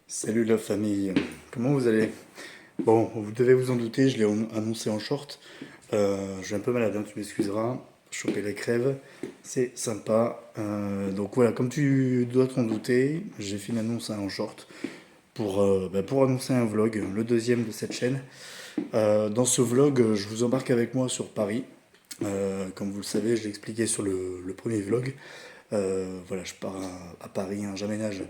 Salut la famille, comment vous allez? Bon, vous devez vous en douter, je l'ai annoncé en short. Je suis un peu malade, hein, tu m'excuseras. Choper la crève, c'est sympa. Donc voilà, comme tu dois t'en douter, j'ai fait une annonce en short pour annoncer un vlog, le deuxième de cette chaîne. Dans ce vlog, je vous embarque avec moi sur Paris. Comme vous le savez, je l'ai expliqué sur le premier vlog. Voilà, je pars à Paris, hein, j'aménage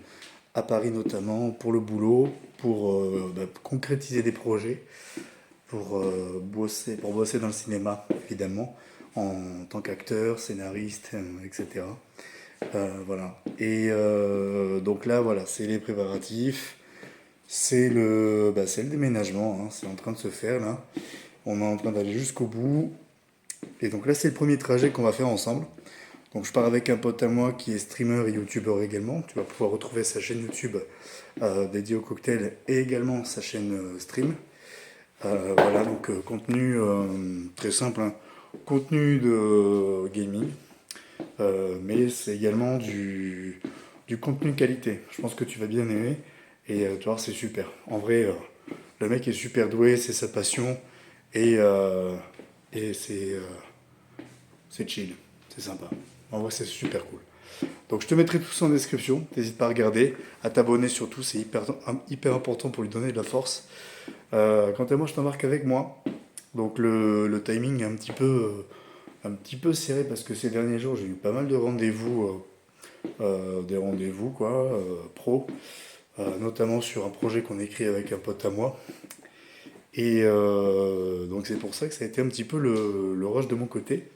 à Paris notamment pour le boulot, pour concrétiser des projets, pour bosser dans le cinéma évidemment, en tant qu'acteur, scénariste, etc. Voilà. Et donc là, voilà, c'est les préparatifs, c'est le déménagement, hein, c'est en train de se faire là. On est en train d'aller jusqu'au bout. Et donc là, c'est le premier trajet qu'on va faire ensemble. Donc je pars avec un pote à moi qui est streamer et youtubeur également. Tu vas pouvoir retrouver sa chaîne YouTube dédiée au cocktail et également sa chaîne stream. Voilà, donc contenu très simple, hein. Contenu de gaming, mais c'est également du contenu qualité. Je pense que tu vas bien aimer et tu vas voir, c'est super. En vrai, le mec est super doué, c'est sa passion et, euh, et c'est chill, c'est sympa. En vrai, c'est super cool. Donc je te mettrai tout ça en description, n'hésite pas à regarder, à t'abonner surtout, c'est hyper important pour lui donner de la force. Quant à moi, je t'embarque avec moi. Donc le timing est un petit peu serré parce que ces derniers jours, j'ai eu pas mal de rendez-vous, des rendez-vous quoi, pro, notamment sur un projet qu'on écrit avec un pote à moi. Et donc c'est pour ça que ça a été un petit peu le rush de mon côté.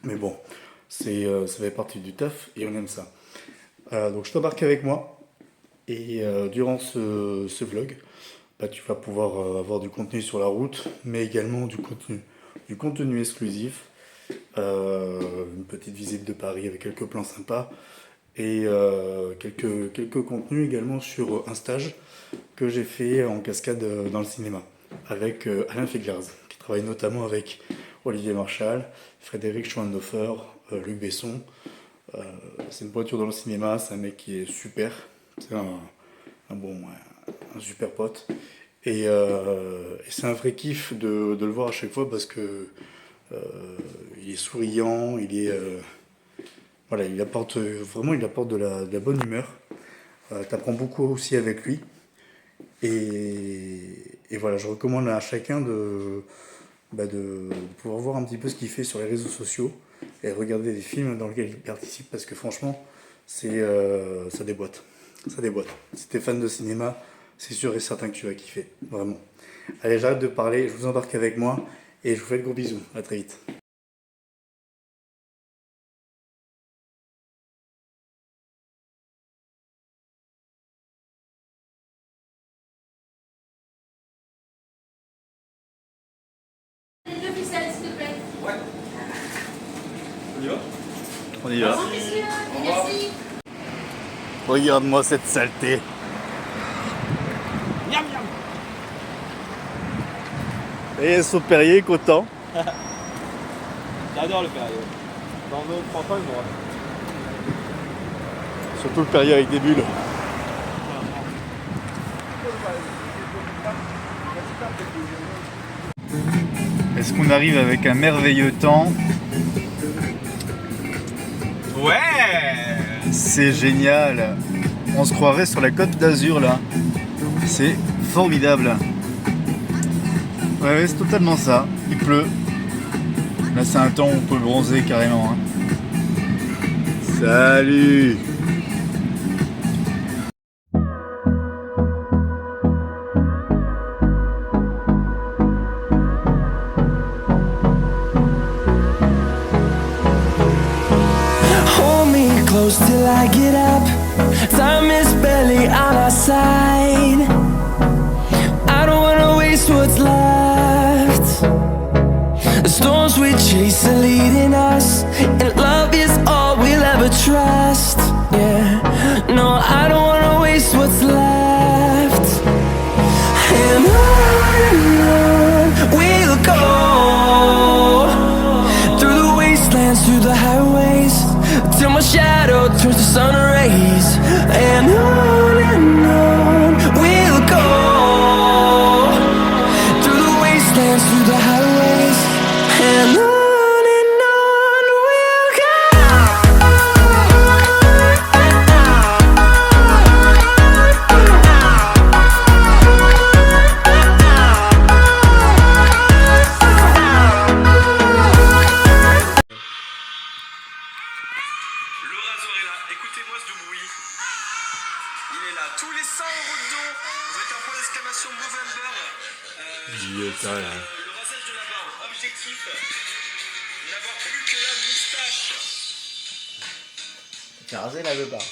Mais bon, ça fait partie du taf et on aime ça. Donc je t'embarque avec moi et durant ce vlog, bah, tu vas pouvoir avoir du contenu sur la route, mais également du contenu exclusif, une petite visite de Paris avec quelques plans sympas et quelques contenus également sur un stage que j'ai fait en cascade dans le cinéma avec Alain Figlars, qui travaille notamment avec Olivier Marchal, Frédéric Schwanhofer, Luc Besson. Euh, c'est une pointure dans le cinéma, c'est un mec qui est super, c'est un super pote. Et c'est un vrai kiff de le voir à chaque fois parce que euh, il est souriant, voilà, il apporte de la bonne humeur. T'apprends beaucoup aussi avec lui. Et voilà, je recommande à chacun de pouvoir voir un petit peu ce qu'il fait sur les réseaux sociaux et regarder des films dans lesquels il participe parce que franchement, ça déboîte. Ça déboîte. Si t'es fan de cinéma, c'est sûr et certain que tu vas kiffer. Vraiment. Allez, j'arrête de parler, je vous embarque avec moi et je vous fais de gros bisous. À très vite. Deux ficelles, s'il te plaît. On y va? On y va. Bon, messieurs, et merci. Regarde-moi cette saleté. Et son Perrier est content. J'adore le Perrier. Dans nos 30 ans, ils m'ont Surtout le Perrier avec des bulles. Est-ce qu'on arrive avec un merveilleux temps? Ouais. C'est génial. On se croirait sur la côte d'Azur là. C'est formidable. Ouais, c'est totalement ça. Il pleut. Là, c'est un temps où on peut bronzer carrément, hein. Salut! Hold me close till I get up. Time is barely on our side. I don't wanna waste what's left. The storms we chase are leading us, and love is all we'll ever trust. Yeah, no, I don't wanna waste what's left. And on we'll go, through the wastelands, through the highways, till my shadow turns to sun rays. And on Il est là. Tous les 100 euros de don. Vous êtes un point d'exclamation Movember. Le rasage de la barbe. Objectif. N'avoir plus que la moustache. Tu as rasé la barbe.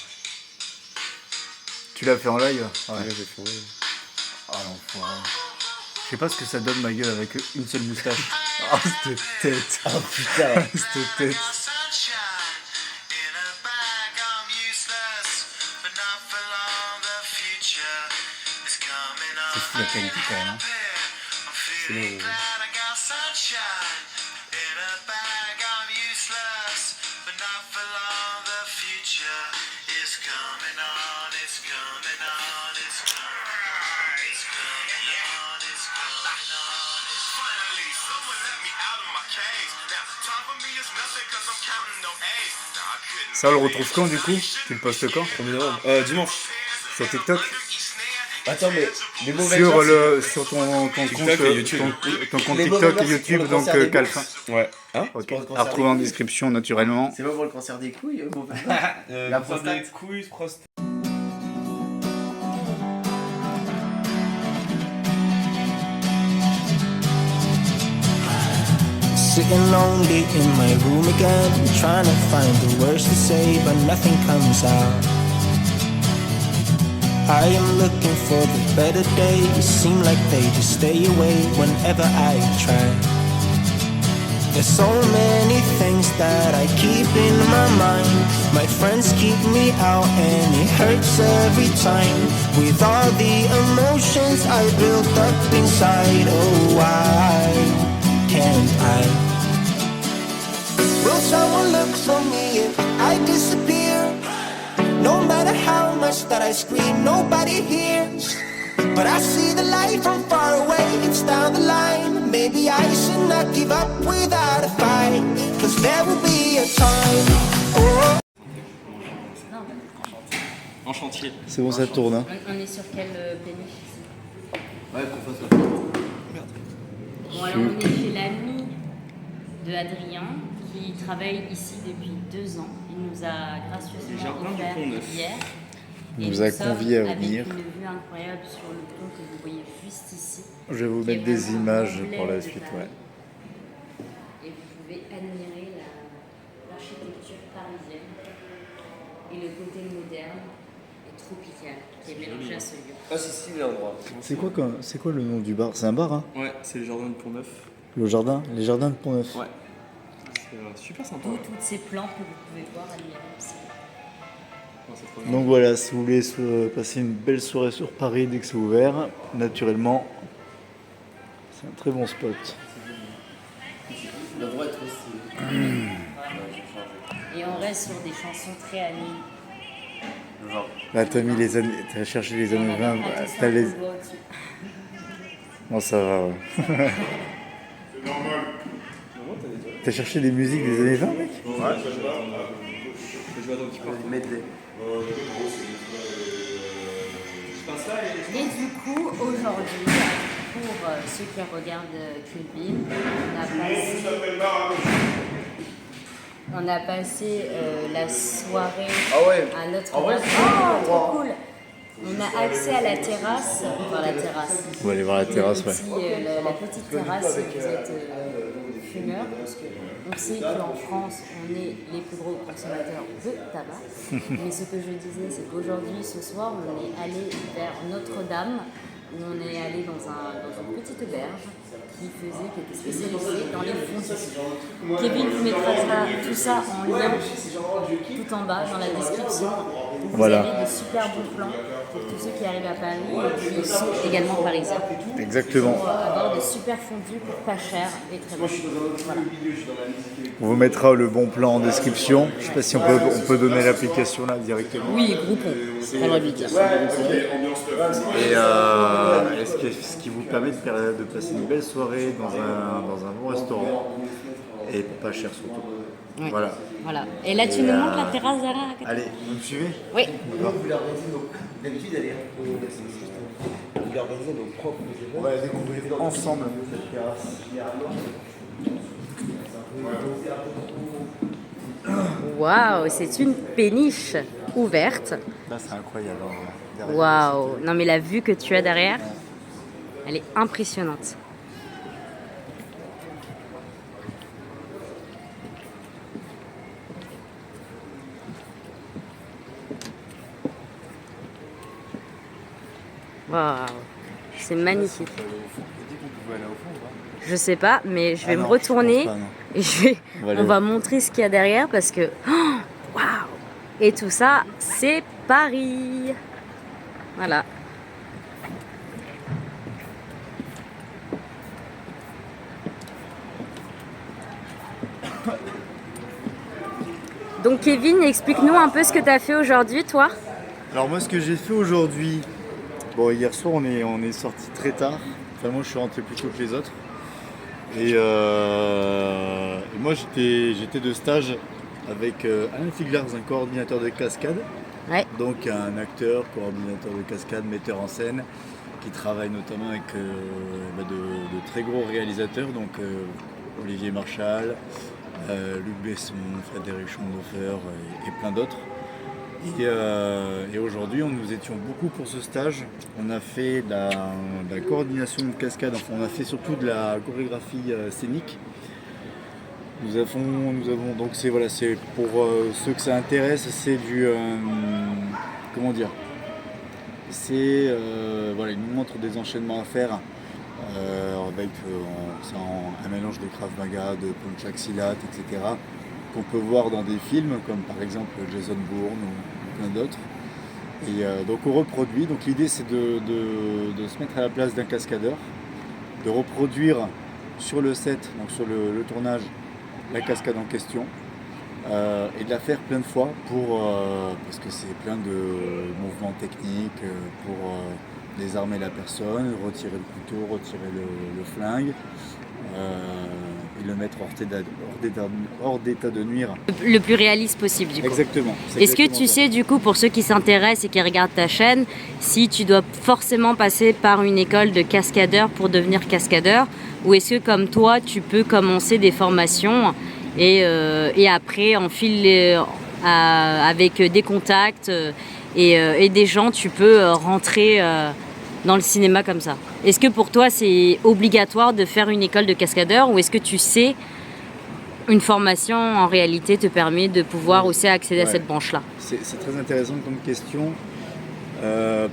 Tu l'as fait en live? Ouais, j'ai fait. Ah l'enfoiré. Je sais pas ce que ça donne ma gueule avec une seule moustache. Ah cette tête. Oh putain. Cette tête. C'est fou la qualité quand même. Hein. C'est le... Ça on le retrouve quand du coup? Tu le postes quand? Dimanche. Sur TikTok? Attends, mais les mauvais Sur ton compte et YouTube. ton compte Les TikTok mauvais et YouTube, pour le donc concert des Calfin. Ouais. Hein? Ok. pour le concert À retrouver des en couilles. description naturellement. C'est pas pour le cancer des couilles, mauvais. La prostate. Des couilles, prostate. Sitting lonely in my room again, trying to find the words to say, but nothing comes out. I am looking for the better days, seem like they just stay away whenever I try. There's so many things that I keep in my mind. My friends keep me out and it hurts every time. With all the emotions I built up inside, oh why can't I? Will someone look for me if I disappear? No matter how much that I scream, nobody hears. But I see the light from far away, it's down the line. Maybe I should not give up without a fight, 'cause there will be a time. Oh. En chantier. C'est bon, ça tourne. Hein. On est sur quelle péniche ici? Ouais, qu'on fasse la Bon, alors on est chez l'ami de Adrien qui travaille ici depuis 2 ans. Il nous a gracieusement Jardin du offert Pont-Neuf. hier. Il Et nous a sommes conviés à avec venir. une vue incroyable sur le pont que vous voyez juste ici. Je vais vous qui est mettre des vraiment images l'emblème pour la de suite, Paris. ouais. Et vous pouvez admirer l'architecture parisienne et le côté moderne et tropical qui est mélangé à ce lieu. Ah, c'est stylé l'endroit. C'est quoi le nom du bar? C'est un bar, hein? Ouais, c'est le jardin de Pont-Neuf. Le jardin? Les jardins de Pont-Neuf. Ouais. C'est super sympa. Toutes ces plantes que vous pouvez voir admirer aussi. Ouais, c'est trop bien. Donc voilà, si vous voulez passer une belle soirée sur Paris dès que c'est ouvert, naturellement, c'est un très bon spot. L'endroit est trop stylé. Et on reste sur des chansons très amies. Genre. Là, t'as cherché les années 20, t'as les... Bon, ça va, ouais. T'as cherché les musiques des années 20, mec? Ouais. Je vais donc Medley. Et du coup, aujourd'hui, pour ceux qui regardent Kill Bill, on a passé la soirée Ah ouais. à notre... En vrai, Oh, trop cool! On a accès à la terrasse, enfin la terrasse. On va aller voir la terrasse, ouais. La petite terrasse si vous êtes fumeur, parce que on sait qu'en France, on est les plus gros consommateurs de tabac. Mais ce que je disais, c'est qu'aujourd'hui, ce soir, on est allé vers Notre-Dame, où on est allé dans une petite auberge qui était spécialisée dans les fonds. Kevin vous mettra tout ça en lien tout en bas dans la description. Vous Voilà. avez de super bons plans pour tous ceux qui arrivent à Paris et qui sont également parisiens. Exactement. Pour avoir de super fondus pour pas cher et très bon. Voilà. On vous mettra le bon plan en description. Je sais pas si on peut donner l'application là directement. Oui, groupons, pas le dire. Et ce qui vous permet de passer une belle soirée dans un bon restaurant. Et pas cher surtout. Oui. Voilà. Voilà. Et là, tu nous montres la terrasse derrière à côté. Allez, vous me suivez? Oui. D'habitude, elle est il organise nos propres événements. On va découvrir ensemble cette terrasse. Waouh, c'est une péniche ouverte. Là, c'est incroyable. derrière. Waouh. Non mais la vue que tu as derrière, elle est impressionnante. Waouh. C'est magnifique. On dit qu'on pouvait aller au fond, ou pas? Je sais pas, mais je vais me non, retourner je pense pas, non. et On va aller on où? va montrer ce qu'il y a derrière parce que oh, waouh. Et tout ça, c'est Paris. Voilà. Donc Kevin, explique-nous un peu ce que tu as fait aujourd'hui, toi. Alors moi, ce que j'ai fait aujourd'hui, bon, hier soir, on est sorti très tard. Enfin, moi, je suis rentré plus tôt que les autres. Et moi, j'étais de stage avec Alain Figlars, un coordinateur de cascade. Ouais. Donc un acteur, coordinateur de cascade, metteur en scène, qui travaille notamment avec de très gros réalisateurs, donc Olivier Marchal, Luc Besson, Frédéric Schondhofer et plein d'autres. Et aujourd'hui, nous étions beaucoup pour ce stage. On a fait de la coordination de cascade, enfin on a fait surtout de la chorégraphie scénique. Nous avons donc c'est pour ceux que ça intéresse, c'est du comment dire, c'est ils nous montrent des enchaînements à faire avec un mélange de Krav Maga, de Ponchak Silat, etc. qu'on peut voir dans des films comme par exemple Jason Bourne ou plein d'autres. Et donc on reproduit. Donc l'idée c'est de se mettre à la place d'un cascadeur, de reproduire sur le set, donc sur le tournage, la cascade en question et de la faire plein de fois parce que c'est plein de mouvements techniques pour désarmer la personne, retirer le couteau, retirer le flingue et le mettre hors d'état de nuire. Le plus réaliste possible du coup. Exactement. Est-ce que tu sais du coup, pour ceux qui s'intéressent et qui regardent ta chaîne, si tu dois forcément passer par une école de cascadeur pour devenir cascadeur, ou est-ce que comme toi tu peux commencer des formations et après avec des contacts et des gens tu peux rentrer dans le cinéma comme ça? Est-ce que pour toi c'est obligatoire de faire une école de cascadeur, ou est-ce que tu sais une formation en réalité te permet de pouvoir aussi accéder à cette branche-là? C'est très intéressant comme question.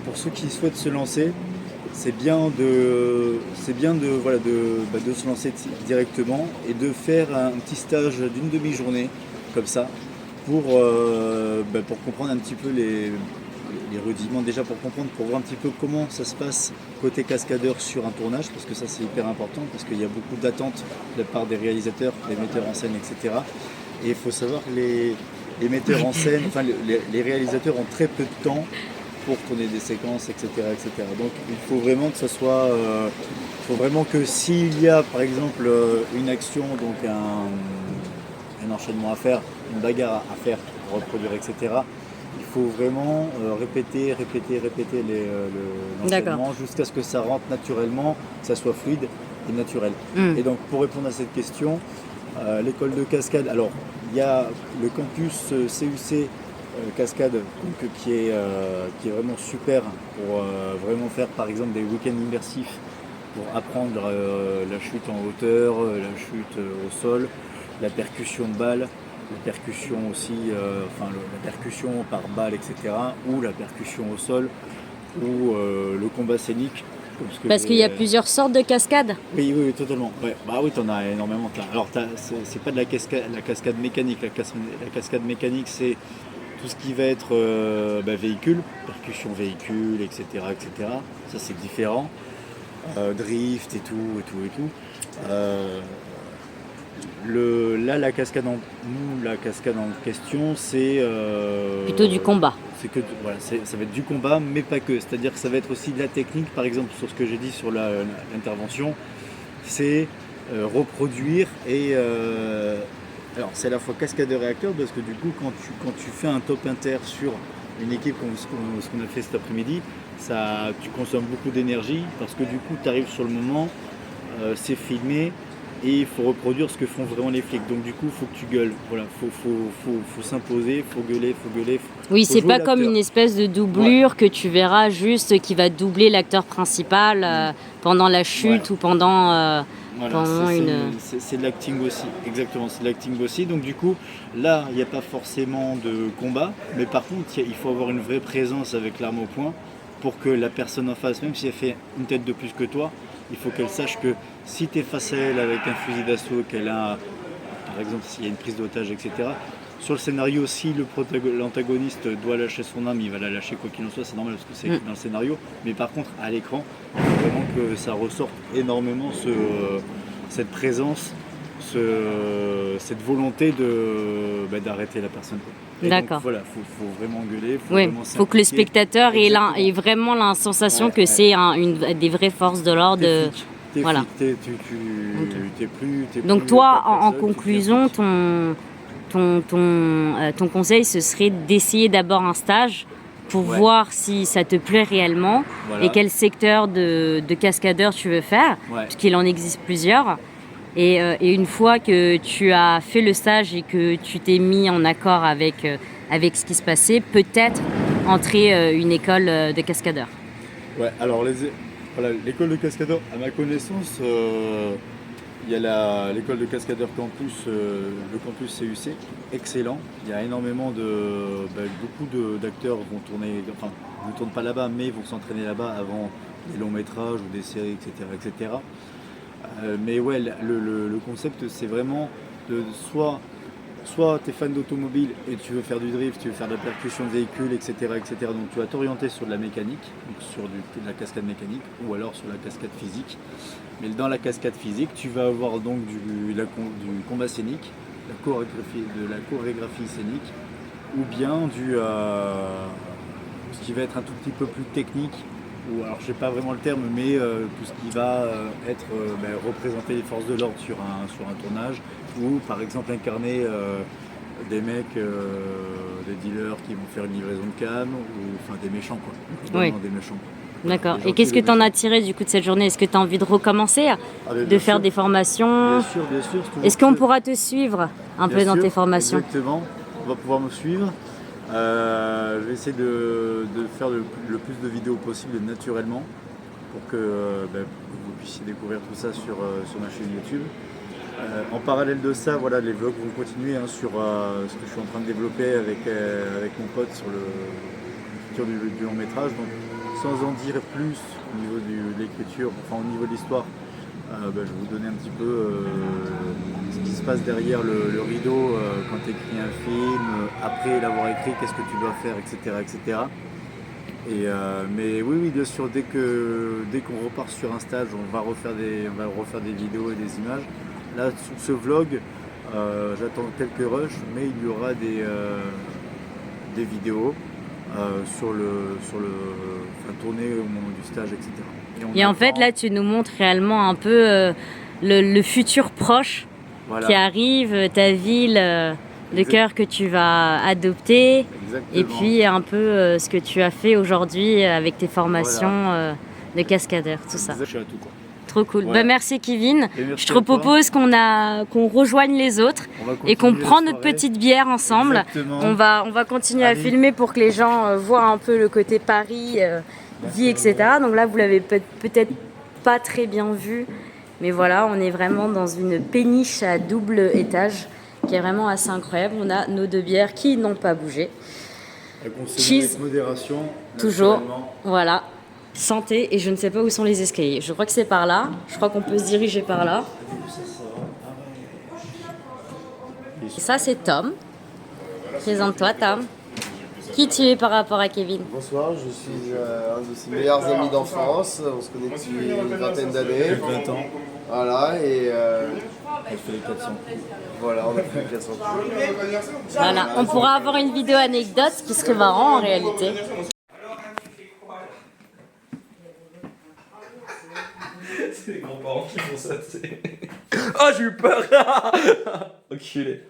Pour ceux qui souhaitent se lancer, c'est bien de se lancer directement et de faire un petit stage d'une demi-journée comme ça pour comprendre un petit peu les rudiments, déjà pour voir un petit peu comment ça se passe côté cascadeur sur un tournage, parce que ça c'est hyper important, parce qu'il y a beaucoup d'attentes de la part des réalisateurs, des metteurs en scène, etc. Et il faut savoir que les metteurs en scène, enfin les réalisateurs ont très peu de temps pour tourner des séquences, etc. Donc il faut vraiment que ça soit, faut vraiment que s'il y a par exemple une action, donc un enchaînement à faire, une bagarre à faire, reproduire, etc. Il faut vraiment répéter l'enchaînement jusqu'à ce que ça rentre naturellement, que ça soit fluide et naturel. Et donc pour répondre à cette question, l'école de cascade, alors il y a le campus CUC cascade donc, qui est vraiment super pour vraiment faire par exemple des week-ends immersifs pour apprendre la chute en hauteur, la chute au sol, la percussion de balle, la percussion aussi, la percussion par balle, etc. ou la percussion au sol ou le combat scénique. Parce qu'il y a plusieurs sortes de cascades. Oui, totalement. Ouais. Bah oui, t'en as énormément. Alors c'est pas de la cascade mécanique. La cascade mécanique, c'est tout ce qui va être véhicule, percussion véhicule, etc. Ça c'est différent. Drift et tout. La cascade en question, c'est plutôt du combat. Ça va être du combat, mais pas que. C'est-à-dire que ça va être aussi de la technique, par exemple sur ce que j'ai dit sur l'intervention, c'est reproduire et alors c'est à la fois cascadeur et acteur, parce que du coup quand tu fais un top inter sur une équipe comme ce qu'on a fait cet après-midi, tu consommes beaucoup d'énergie, parce que du coup tu arrives sur le moment, c'est filmé, et il faut reproduire ce que font vraiment les flics. Donc du coup, il faut que tu gueules. Voilà, faut s'imposer, faut gueuler. Oui, Faut c'est jouer pas comme l'acteur. une espèce de doublure que tu verras juste qui va doubler l'acteur principal pendant la chute ou pendant Voilà, une. c'est de l'acting aussi, exactement, c'est de l'acting aussi. Donc du coup, là, il n'y a pas forcément de combat, mais par contre, il faut avoir une vraie présence avec l'arme au poing pour que la personne en face, même si elle fait une tête de plus que toi, il faut qu'elle sache que si tu es face à elle avec un fusil d'assaut, qu'elle a, par exemple, s'il y a une prise d'otage, etc., sur le scénario, si l'antagoniste doit lâcher son arme, il va la lâcher quoi qu'il en soit, c'est normal parce que c'est écrit dans le scénario. Mais par contre, à l'écran, il faut vraiment que ça ressorte énormément cette présence, cette volonté d'arrêter la personne. D'accord. Voilà, faut vraiment gueuler. Oui, il faut que le spectateur ait vraiment la sensation que c'est des vraies forces de l'ordre. T'es Voilà. flic, t'es plus. Donc toi, en conclusion, ton conseil, ce serait d'essayer d'abord un stage pour voir si ça te plaît réellement et quel secteur de cascadeur tu veux faire, puisqu'il en existe plusieurs. Et une fois que tu as fait le stage et que tu t'es mis en accord avec ce qui se passait, peut-être entrer une école de cascadeur. Ouais, alors l'école de cascadeur, à ma connaissance, il y a l'école de cascadeur campus, le campus CUC, excellent. Il y a énormément beaucoup d'acteurs vont tourner, enfin, ne tournent pas là-bas, mais vont s'entraîner là-bas avant des longs métrages ou des séries, etc. Mais ouais, le concept, c'est vraiment de soit tu es fan d'automobile et tu veux faire du drift, tu veux faire de la percussion de véhicules, etc. Donc tu vas t'orienter sur de la mécanique, donc sur de la cascade mécanique ou alors sur la cascade physique. Mais dans la cascade physique, tu vas avoir donc du combat scénique, de la chorégraphie scénique, ou bien ce qui va être un tout petit peu plus technique, ou alors je sais pas vraiment le terme, mais tout ce qui va être représenter les forces de l'ordre sur un tournage, ou par exemple incarner des mecs, des dealers qui vont faire une livraison de cam, ou enfin des méchants quoi. Oui. Des méchants. D'accord. Et qu'est-ce que tu en as tiré du coup de cette journée? Est-ce que tu as envie de recommencer, de faire des formations? Bien sûr. Est-ce qu'on pourra te suivre un peu dans tes formations? Exactement, on va pouvoir me suivre. Je vais essayer de faire le plus de vidéos possible naturellement pour que vous puissiez découvrir tout ça sur ma chaîne YouTube. En parallèle de ça, voilà, les vlogs vont continuer sur ce que je suis en train de développer avec mon pote sur l'écriture du long métrage. Donc, sans en dire plus au niveau de l'écriture, enfin au niveau de l'histoire, je vais vous donner un petit peu ce qui se passe derrière le rideau quand tu écris un film, après l'avoir écrit, qu'est-ce que tu dois faire, etc. Mais oui, bien sûr, dès qu'on repart sur un stage, on va refaire des vidéos et des images. Là, sur ce vlog, j'attends quelques rushs, mais il y aura des vidéos tournées au moment du stage, etc. Et en fait, là, tu nous montres réellement un peu le futur proche qui arrive, ta ville de cœur que tu vas adopter. Exactement. Et puis un peu ce que tu as fait aujourd'hui avec tes formations de cascadeur, tout ça. Je suis à tout, quoi. Trop cool. Voilà. Merci Kevin. Merci Je te propose qu'on rejoigne les autres et qu'on prenne notre petite bière ensemble. Exactement. On va continuer à filmer pour que les gens voient un peu le côté Paris, vie, etc. Donc là, vous l'avez peut-être pas très bien vu, mais voilà, on est vraiment dans une péniche à double étage qui est vraiment assez incroyable. On a nos deux bières qui n'ont pas bougé. Cheese. Avec modération. Toujours. Voilà. Santé, et je ne sais pas où sont les escaliers. Je crois que c'est par là. Je crois qu'on peut se diriger par là. Et ça, c'est Tom. Présente-toi, Tom. Qui tu es par rapport à Kevin? Bonsoir, je suis un de ses meilleurs amis d'enfance. On se connaît depuis une vingtaine d'années. 20 ans. Voilà, et Elle fait les 400 coups. voilà, on a fait 400 coups. Voilà, on pourra avoir une vidéo anecdote, ce qui serait marrant en réalité. C'est les grands-parents qui font ça, tu sais. Oh, j'ai eu peur. Enculé.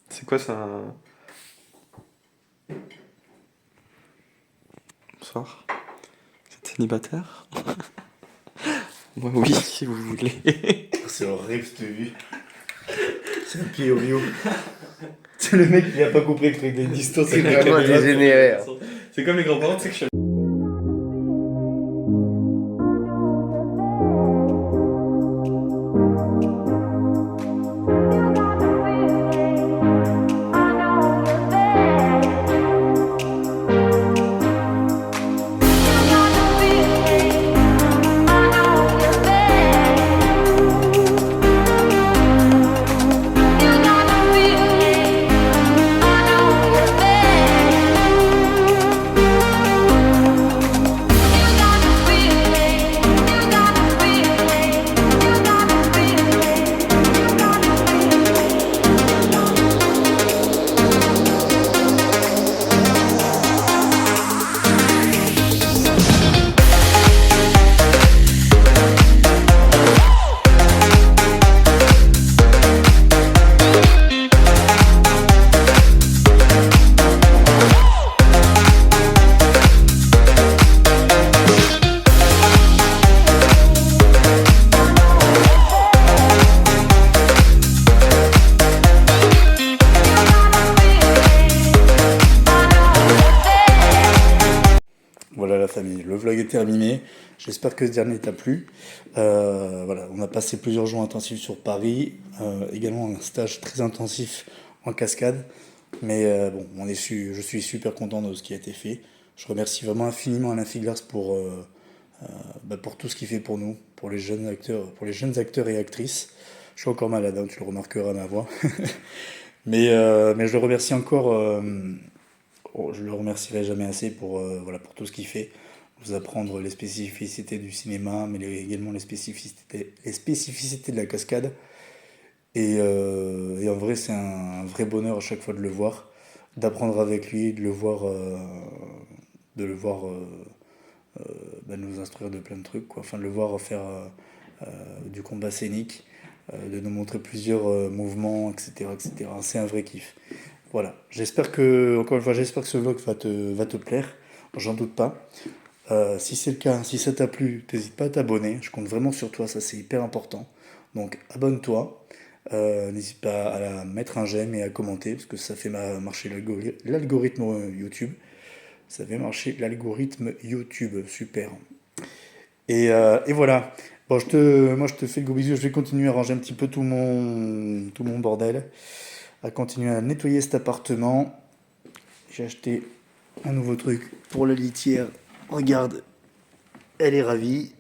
C'est quoi ça? Bonsoir. Vous êtes célibataire? Moi, oui, si vous voulez. C'est horrible cette vue. C'est un pied au bio. C'est le mec qui a pas compris le truc des distances. C'est vraiment dégénéré. C'est comme les grands-parents, tu sais que je suis Voilà la famille, le vlog est terminé. J'espère que ce dernier t'a plu. Voilà, on a passé plusieurs jours intensifs sur Paris, également un stage très intensif en cascade. Mais bon, je suis super content de ce qui a été fait. Je remercie vraiment infiniment Alain Figlars pour tout ce qu'il fait pour nous, pour les jeunes acteurs et actrices. Je suis encore malade, hein, tu le remarqueras à ma voix. mais je le remercie encore. Je le remercierai jamais assez pour tout ce qu'il fait, vous apprendre les spécificités du cinéma, mais également les spécificités de la cascade. Et en vrai, c'est un vrai bonheur à chaque fois de le voir, d'apprendre avec lui, de le voir nous instruire de plein de trucs, quoi. Enfin, de le voir faire du combat scénique, de nous montrer plusieurs mouvements, etc., etc. C'est un vrai kiff. Voilà, encore une fois, j'espère que ce vlog va te plaire, j'en doute pas. Si c'est le cas, si ça t'a plu, n'hésite pas à t'abonner, je compte vraiment sur toi, ça c'est hyper important. Donc abonne-toi, n'hésite pas à mettre un j'aime et à commenter, parce que ça fait marcher l'algorithme YouTube. Ça fait marcher l'algorithme YouTube, super. Et voilà, bon, moi je te fais le gros bisou, je vais continuer à ranger un petit peu tout mon bordel, à continuer à nettoyer cet appartement. J'ai acheté un nouveau truc pour la litière. Regarde, elle est ravie.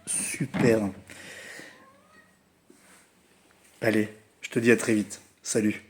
Super. Allez, je te dis à très vite. Salut.